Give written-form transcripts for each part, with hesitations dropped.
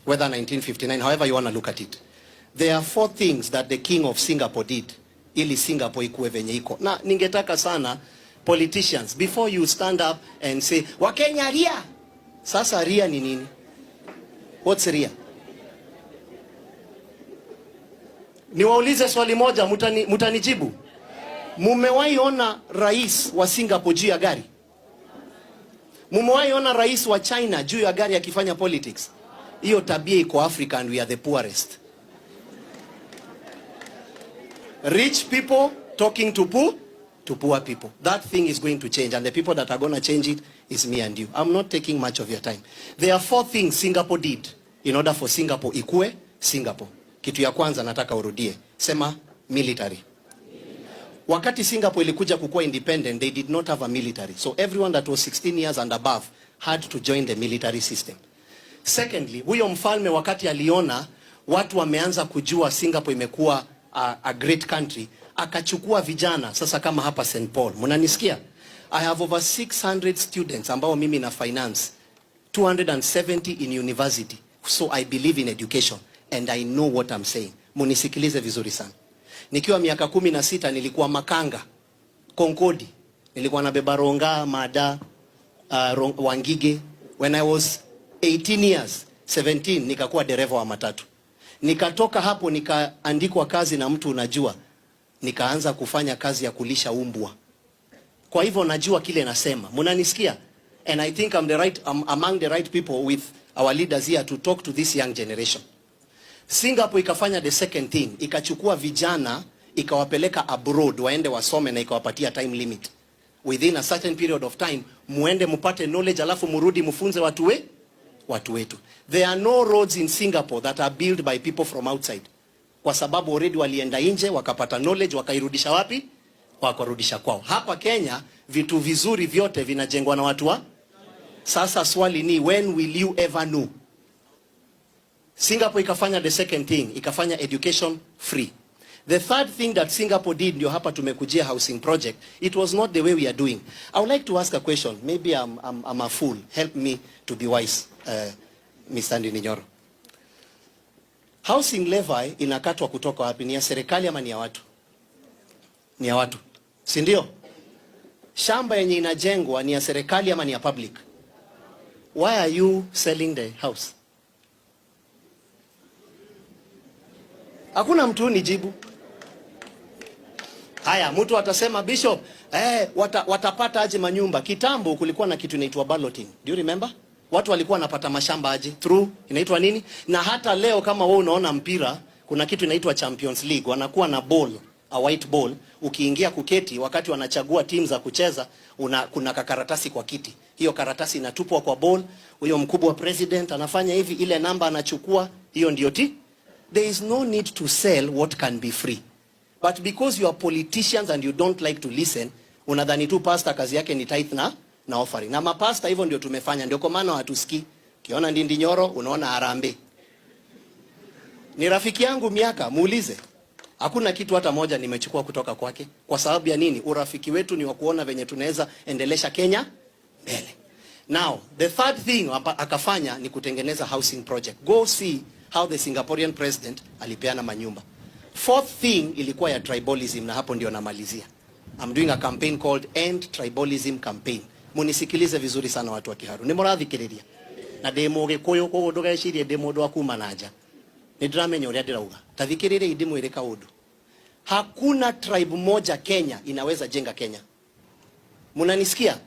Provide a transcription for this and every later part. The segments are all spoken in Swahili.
whether 1959, however you want to look at it. There are 4 things that the king of Singapore did ili Singapore ikuwe venye iko. Na ningetaka sana politicians, before you stand up and say Wakenya ria. Sasa ria ni nini? What's ria? Niwaulize swali moja, mutanijibu. Mumewahi ona rais wa Singapore juu ya gari? Mumewahi ona rais wa China juu ya gari akifanya politics? Hiyo tabia iko Africa and we are the poorest. Rich people talking to poor people. That thing is going to change, and the people that are going to change it is me and you. I'm not taking much of your time. There are 4 things Singapore did in order for Singapore ikue Singapore. Kitu ya kwanza nataka urudie. Sema military. Wakati Singapore ilikuja kukua independent, they did not have a military. So everyone that was 16 years and above had to join the military system. Secondly, huyo mfalme wakati aliona watu wameanza kujua Singapore imekuwa a great country, akachukua vijana. Sasa kama hapa St. Paul, mnanisikia? I have over 600 students ambao mimi na finance, 270 in university. So I believe in education and I know what I'm saying. Munisikilize vizuri sana. Nikiwa miaka 16 nilikuwa makanga Konkodi, nilikuwa nabeba ronga, mada, wangige. When I was 18 years, 17, nikakuwa dereva wa matatu. Nikatoka hapo nikaandikwa kazi na mtu unajua. Nikaanza kufanya kazi ya kulisha umbwa. Kwa hivyo najua kile nasema. Mnanisikia? And I think I'm among the right people with our leaders here to talk to this young generation. Singapore ikafanya the second thing. Ikachukua vijana, ikawapeleka abroad, waende wasome na ikawapatia time limit. Within a certain period of time, muende mupate knowledge alafu murudi mufunze watu wetu. There are no roads in Singapore that are built by people from outside. Kwa sababu already walienda nje, wakapata knowledge, wakairudisha wapi? Wakarudisha kwao. Hapa Kenya, vitu vizuri vyote vinajengwa na watu wa. Sasa swali ni, when will you ever know? Singapore ikafanya the second thing, ikafanya education free. The third thing that Singapore did, ndio hapa tumekujia housing project, it was not the way we are doing. I would like to ask a question. Maybe I'm a fool. Help me to be wise, Mr. Ndininyoro. Housing levy inakatwa kutoka wapi? Ni ya serikali ama ni ya watu? Ni ya watu. Si ndio? Shamba yenye inajengwa ni ya serikali ama ni ya public? Why are you selling the house? Hakuna mtu nijibu. Haya, mtu atasema Bishop, watapata aje manyumba? Kitambo kulikuwa na kitu inaitwa balloting. Do you remember? Watu walikuwa wanapata mashamba aje? Through inaitwa nini? Na hata leo kama wewe unaona mpira, kuna kitu inaitwa Champions League. Wanakuwa na ball, a white ball. Ukiingia kuketi, wakati wanachagua teams za kucheza, kuna kakaratasi kwa kiti. Hiyo karatasi inatupwa kwa ball. Huyo mkubwa president anafanya hivi, ile namba anachukua, hiyo ndio There is no need to sell what can be free. But because you are politicians and you don't like to listen, unadhani tu pastor kazi yake ni tithe na offering. Na mapasta hivyo ndio tumefanya, ndio kwa maana hatusikii. Ukiona Ndininyoro unaona Harambee. Ni rafiki yangu miaka, muulize. Hakuna kitu hata moja nimechukua kutoka kwake. Kwa sababu ya nini? Urafiki wetu ni wa kuona venye tunaweza endelesha Kenya mbele. Now, the third thing akafanya ni kutengeneza housing project. Go see how the Singaporean president alipeana manyumba. Fourth thing ilikuwa ya tribalism, na hapo ndio namalizia. I'm doing a campaign called End Tribalism Campaign. Munisikilize vizuri sana watu wa Kiharu. Nimurathikiriria. Na demo Gikuyu ko ndugecirie demo ndo akuma nanja. Nidramenya uria ndirauga. Tathikiririe idimu ire kaundu. Hakuna tribe moja Kenya inaweza jenga Kenya. Munanisikia?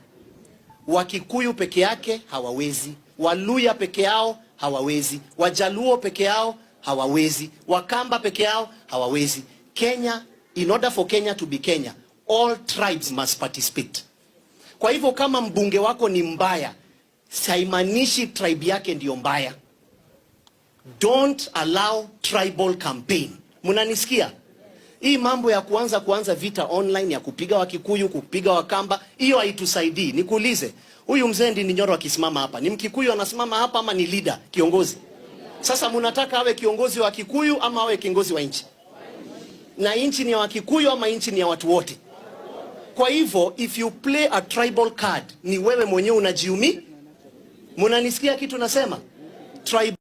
Wakikuyu peke yake hawawezi. Waluya peke yao hawawezi. Wajaluo peke yao hawawezi. Wakamba peke yao hawawezi. Kenya, in order for Kenya to be Kenya, all tribes must participate. Kwa hivyo kama mbunge wako ni mbaya, saimanishi tribe yake ndio mbaya. Don't allow tribal campaign. Munanisikia? Hii mambo ya kuanza vita online ya kupiga Wakikuyu, kupiga Wakamba, hiyo haitusaidii. Nikuulize, huyu mzee Ndininyoro akisimama hapa, ni Mkikuyu anasimama hapa ama ni leader, kiongozi? Sasa munataka awe kiongozi wa Kikuyu ama awe kiongozi wa nchi? Na nchi ni ya Wakikuyu ama nchi ni ya watu wote? Kwa hivyo, if you play a tribal card, ni wewe mwenyewe unajiumi. Munanisikia kitu nasema? tribe